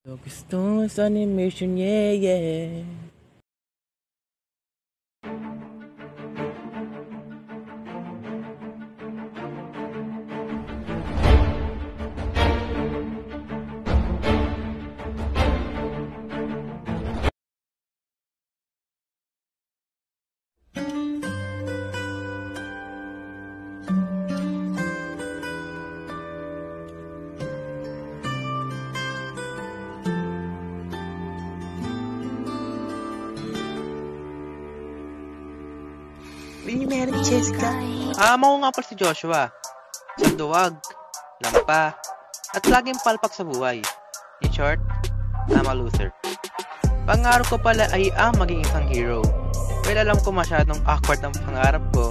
Gusto sa animation, yeah, yeah. Meron Jessica. Amo ko nga pala si Joshua. Isang duwag, lampa, at laging palpak sa buhay. In short, I'm a loser. Pangarap ko pala ay maging isang hero. Well, alam ko masyadong awkward ang pangarap ko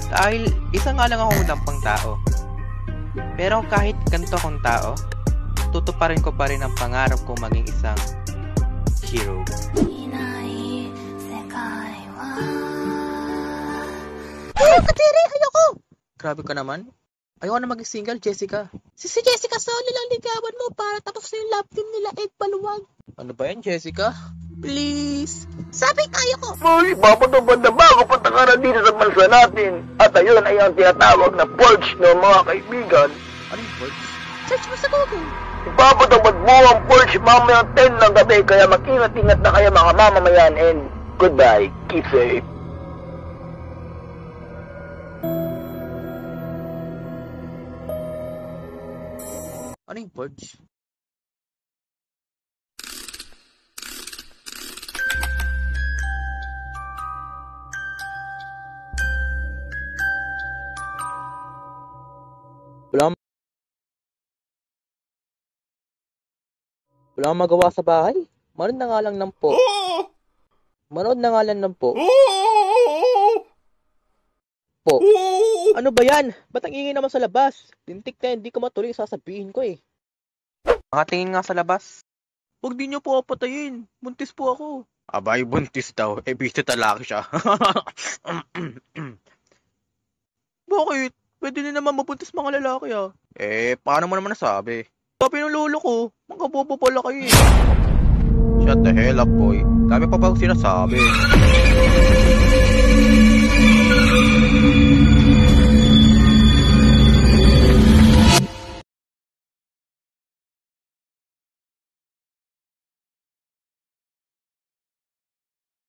dahil isa nga lang akong dampang tao. Pero kahit ganito akong tao, tutuparin ko pa rin ang pangarap ko maging isang hero. Kateri, ayoko! Grabe ka naman. Ayoko na maging single, Jessica. Si Jessica solo lang ligawan mo para tapos na yung love team nila Ed Paluwag. Ano ba yan, Jessica? Please. Sabi tayo ko. Uy, papatupad na ba ako punta ka na dito sa bansa natin? At ayun ay ang tinatawag na purge ng mga kaibigan. Ano yung purge? Search mo sa Google. Ipapatupad mo ang purge mamayang 10 ng gabi kaya mag-ingat-ingat na kayo mga mamamayan and goodbye. Keep safe. Ano yung purge? Wala akong magawa sa bahay. Manood na nga lang ng po. Manood na nga lang ng po. Po. Ano ba yan? Ba't ang ingay naman sa labas? Lintik na hindi ko matuloy yung sasabihin ko eh. Nakatingin nga sa labas. Huwag din niyo po ako patayin. Buntis po ako. Abay, buntis daw. Eh, busy talaki siya. Bakit? Pwede din naman mabuntis mga lalaki ah. Eh, paano mo naman nasabi? Sabi ng lolo ko, mga bobo pala kayo eh. Shut the hell up, boy. Dami pa ba sinasabi?